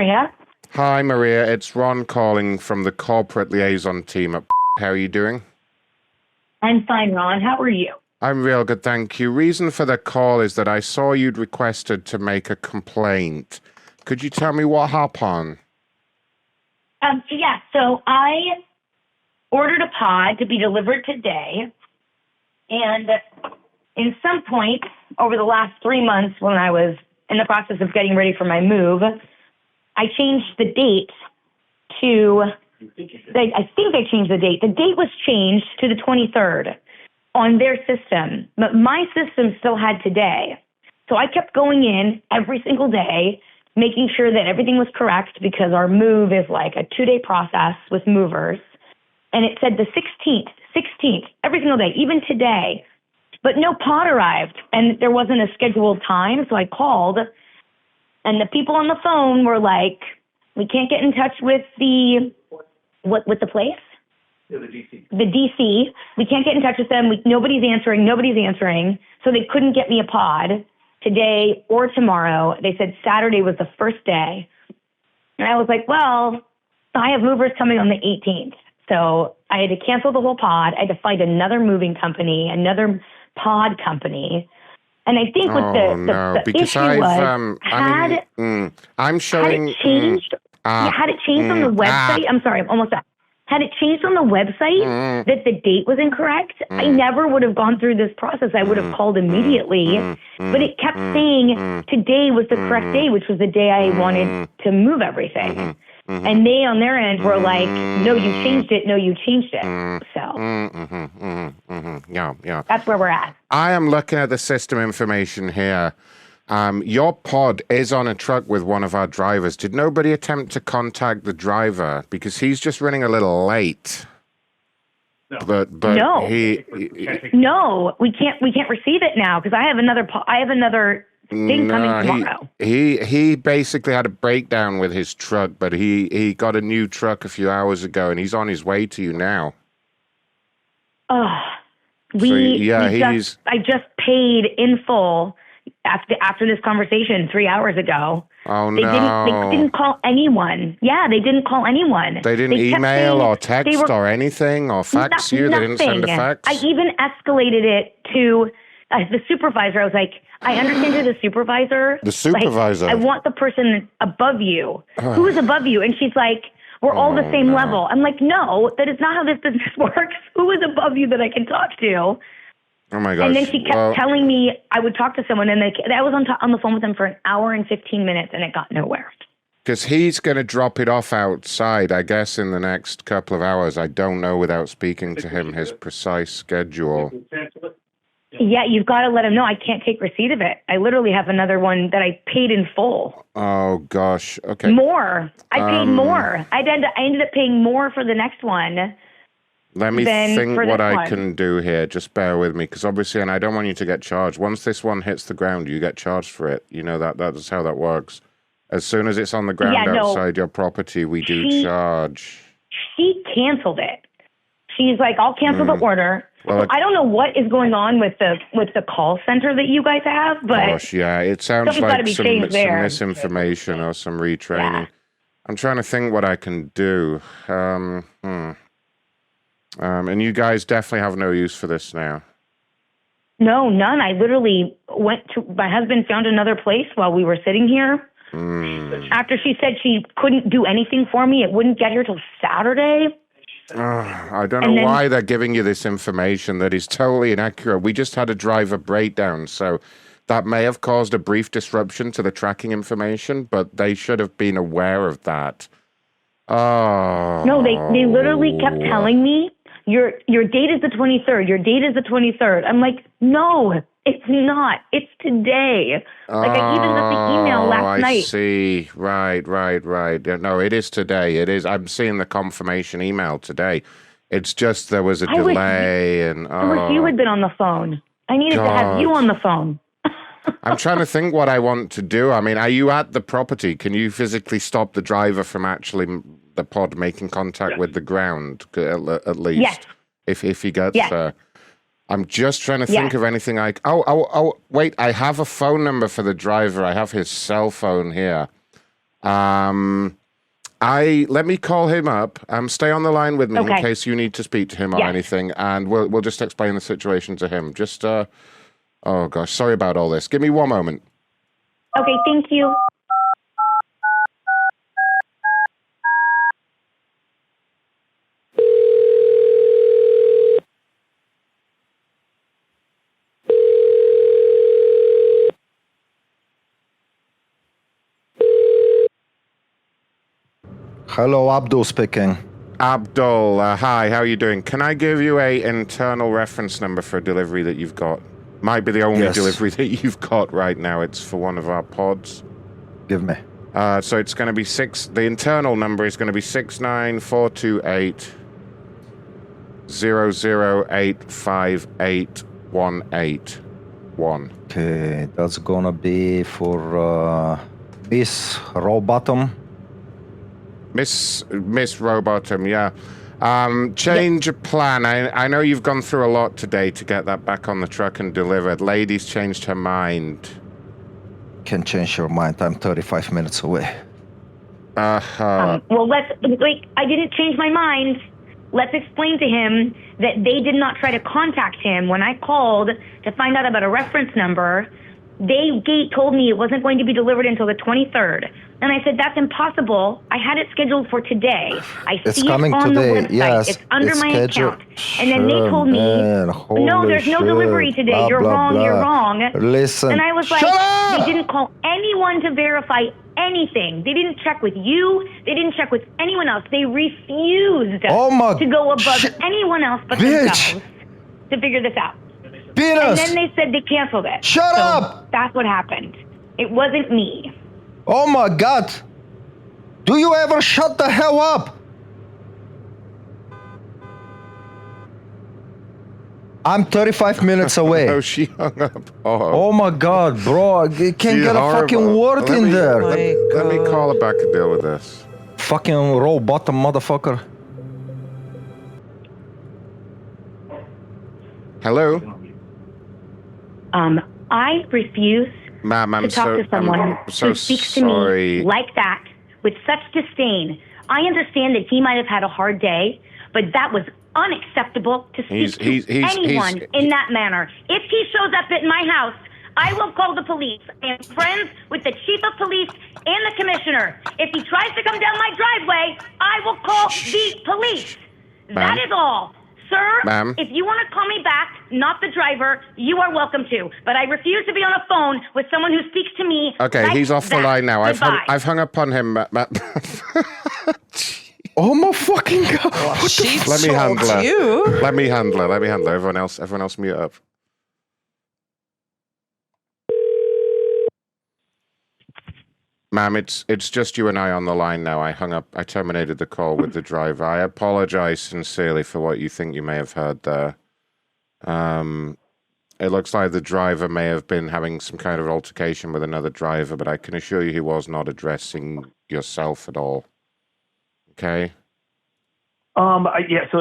Maria. Hi, Maria. It's Ron calling from the corporate liaison team at How are you doing? I'm fine, Ron. How are you? I'm real good, thank you. Reason for the call is that I saw you'd requested to make a complaint. Could you tell me what happened? So I ordered a pod to be delivered today, and in some point over the last 3 months when I was in the process of getting ready for my move, I changed the date to, I think I changed the date. The date was changed to the 23rd on their system, but my system still had today. So I kept going in every single day, making sure that everything was correct because our move is like a 2-day process with movers. And it said the 16th, every single day, even today. But no pod arrived, and there wasn't a scheduled time, so I called, and the people on the phone were like, we can't get in touch with the place? Yeah, the DC. The DC. We can't get in touch with them. Nobody's answering. So they couldn't get me a pod today or tomorrow. They said Saturday was the first day. And I was like, well, I have movers coming on the 18th. So I had to cancel the whole pod. I had to find another moving company, another pod company. And I think what the issue was, I'm showing... Had it changed on the website? I'm sorry, I'm almost done. Had it changed on the website that the date was incorrect, I never would have gone through this process. I would have called immediately. But it kept saying today was the correct day, which was the day I wanted to move everything. And they, on their end, were like, no, you changed it. No, you changed it. So Yeah. That's where we're at. I am looking at the system information here. Your pod is on a truck with one of our drivers. Did nobody attempt to contact the driver? Because he's just running a little late. No. But No. No, we can't receive it now because I have another thing coming tomorrow. He basically had a breakdown with his truck, but he got a new truck a few hours ago, and he's on his way to you now. I just paid in full after this conversation 3 hours ago. Oh, They didn't call anyone. Yeah, they didn't call anyone. They didn't email or text or anything or fax you? They didn't send a fax? I even escalated it to the supervisor. I was like, I understand you're the supervisor. The supervisor? Like, I want the person above you. Who is above you? And she's like, we're all the same level. I'm like, no, that is not how this business works. Who is above you that I can talk to? Oh, my gosh. And then she kept telling me I would talk to someone, and I was on the phone with them for an hour and 15 minutes, and it got nowhere. Because he's going to drop it off outside, I guess, in the next couple of hours. I don't know without speaking to him his precise schedule. Yeah, you've got to let him know. I can't take receipt of it. I literally have another one that I paid in full. Oh, gosh. Okay. More. I paid more. I ended up paying more for the next one. Let me think what I can do here. Just bear with me, because obviously, and I don't want you to get charged. Once this one hits the ground, you get charged for it. You know that's how that works. As soon as it's on the ground outside your property, we do charge. She canceled it. She's like, I'll cancel the order. Well, I don't know what is going on with the call center that you guys have, but gosh, yeah, it sounds like some misinformation or some retraining. Yeah. I'm trying to think what I can do. And you guys definitely have no use for this now. No, none. I literally my husband found another place while we were sitting here. After she said she couldn't do anything for me, it wouldn't get here till Saturday. I don't know why they're giving you this information that is totally inaccurate. We just had a driver breakdown, so that may have caused a brief disruption to the tracking information, but they should have been aware of that. Oh. No, they literally kept telling me, your date is the 23rd. Your date is the 23rd. I'm like, no, it's not. It's today. Like, I even got the email last night. I see. Right. No, it is today. It is. I'm seeing the confirmation email today. It's just there was a delay. I wish you had been on the phone. I needed to have you on the phone. I'm trying to think what I want to do. I mean, are you at the property? Can you physically stop the driver from actually the pod making contact with the ground, at least? Yes. If he gets there. I'm just trying to think of anything Oh, wait, I have a phone number for the driver. I have his cell phone here. Let me call him up. Stay on the line with me in case you need to speak to him or anything, and we'll just explain the situation to him. Just oh gosh, sorry about all this. Give me one moment. Okay, thank you. Hello, Abdul speaking. Abdul, hi, how are you doing? Can I give you a internal reference number for a delivery that you've got? Might be the only delivery that you've got right now. It's for one of our pods. Give me. So it's going to be the internal number is going to be 69428 0085818. Okay, that's gonna be for Miss Rowbottom. Miss Rowbottom, yeah. Change of plan. I know you've gone through a lot today to get that back on the truck and delivered. Lady's changed her mind. Can change your mind. I'm 35 minutes away. Well, I didn't change my mind. Let's explain to him that they did not try to contact him. When I called to find out about a reference number, they told me it wasn't going to be delivered until the 23rd. And I said, that's impossible. I had it scheduled for today. It's see coming it on today. the website. Yes, it's under my scheduled. account. And then they told me, no, there's no delivery today. Blah, you're blah, wrong, blah. you're wrong. Listen. And I was like, they didn't call anyone to verify anything. They didn't check with you. They didn't check with anyone else. They refused to go above anyone else but themselves to figure this out. And then they said they canceled it. Shut up! That's what happened. It wasn't me. Oh my God! Do you ever shut the hell up? I'm 35 minutes away. Oh, she hung up. Oh my God, bro! I can't get a fucking word in there. Let me call her back and deal with this. Fucking roll bottom motherfucker. Hello? I refuse to talk to someone who speaks to me like that with such disdain. I understand that he might have had a hard day, but that was unacceptable to speak to anyone in that manner. If he shows up at my house, I will call the police. I am friends with the chief of police and the commissioner. If he tries to come down my driveway, I will call the police. That is all. Sir, if you want to call me back, not the driver, you are welcome to. But I refuse to be on a phone with someone who speaks to me. Okay, like he's off the line now. I've hung up on him. Oh my fucking God! Let me handle her. Let me handle her. Everyone else mute up. Ma'am, it's just you and I on the line now. I terminated the call with the driver. I apologize sincerely for what you think you may have heard there. It looks like the driver may have been having some kind of altercation with another driver, but I can assure you he was not addressing yourself at all. Okay? So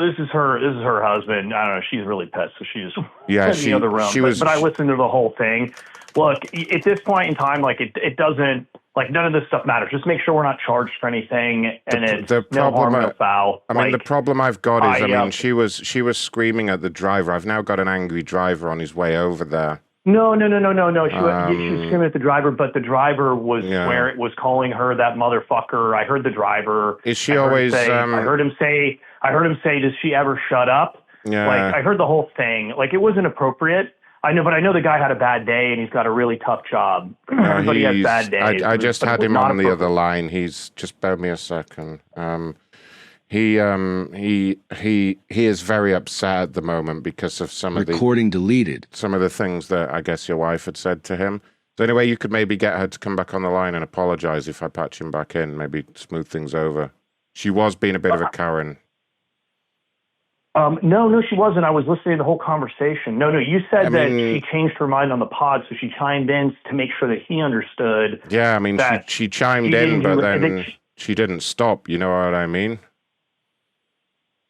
this is her husband. I don't know. She's really pissed, so she's in the other room. But I listened to the whole thing. Look, at this point in time, like it doesn't. Like, none of this stuff matters. Just make sure we're not charged for anything, and it's no harm, no foul. I mean, the problem I've got is, she was screaming at the driver. I've now got an angry driver on his way over there. No. She was screaming at the driver, but the driver was calling her that motherfucker. I heard the driver. Is she always? I heard him say, "Does she ever shut up?" Yeah. Like, I heard the whole thing. Like, it wasn't appropriate. I know, but I know the guy had a bad day and he's got a really tough job. Everybody has bad days. I just had him on the other line. He's just bear me a second. He is very upset at the moment because of some of the recording deleted. Some of the things that I guess your wife had said to him. So anyway, you could maybe get her to come back on the line and apologize if I patch him back in, maybe smooth things over. She was being a bit of a Karen. No, she wasn't. I was listening to the whole conversation. No, you said that she changed her mind on the pod, so she chimed in to make sure that he understood. Yeah, I mean, she chimed in, but then she didn't stop. You know what I mean?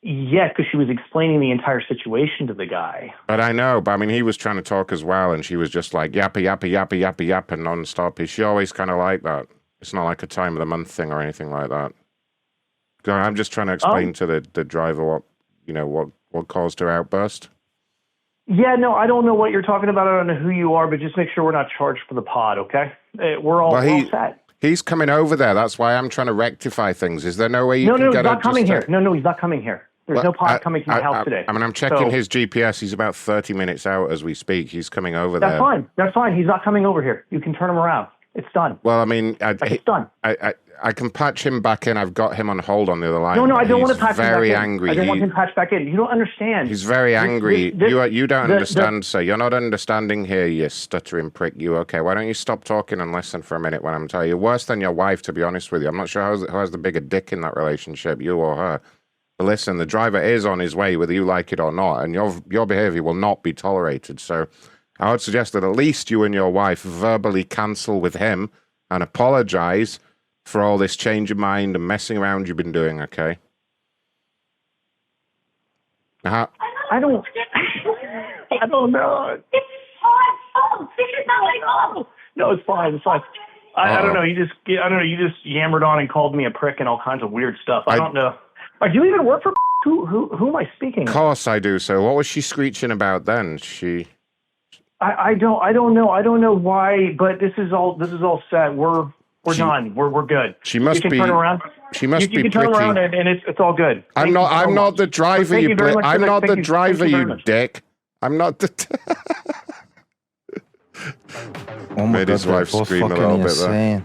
Yeah, because she was explaining the entire situation to the guy. But I know, but I mean, he was trying to talk as well, and she was just like, yappa, yappa, yappa, yappa, yappa, nonstop. Is she always kind of like that? It's not like a time of the month thing or anything like that. I'm just trying to explain to the driver what caused her outburst. Yeah, no, I don't know what you're talking about. I don't know who you are, but just make sure we're not charged for the pod, okay? We're all set. He's coming over there. That's why I'm trying to rectify things. Is there no way you can get... No, he's not coming here. No, he's not coming here. There's no pod coming to my house today. I mean, I'm checking his GPS. He's about 30 minutes out as we speak. He's coming over there. That's fine. That's fine. He's not coming over here. You can turn him around. It's done. Well, I mean... it's done. I can patch him back in. I've got him on hold on the other line. No, I don't want to patch him back in. Very angry. I don't want him patched back in. You don't understand. He's very angry. You don't understand, sir. You're not understanding here, you stuttering prick. Okay? Why don't you stop talking and listen for a minute when I'm telling you? You're worse than your wife, to be honest with you. I'm not sure who has the bigger dick in that relationship, you or her. But listen, the driver is on his way, whether you like it or not, and your behavior will not be tolerated. So I would suggest that at least you and your wife verbally cancel with him and apologize for all this change of mind and messing around you've been doing, okay? I don't know. This is not my fault. No, it's fine. It's fine. I don't know. You just yammered on and called me a prick and all kinds of weird stuff. I don't know. Do you even work for who am I speaking? Of course I do. So what was she screeching about then? I don't know. I don't know why, but this is all set. We're done. We're good. She must be. Turn around. She must be. You can turn around and it's all good. I'm not the driver. I'm not the driver. You dick. I'm not the. Oh my Made his God, wife scream a little bit there.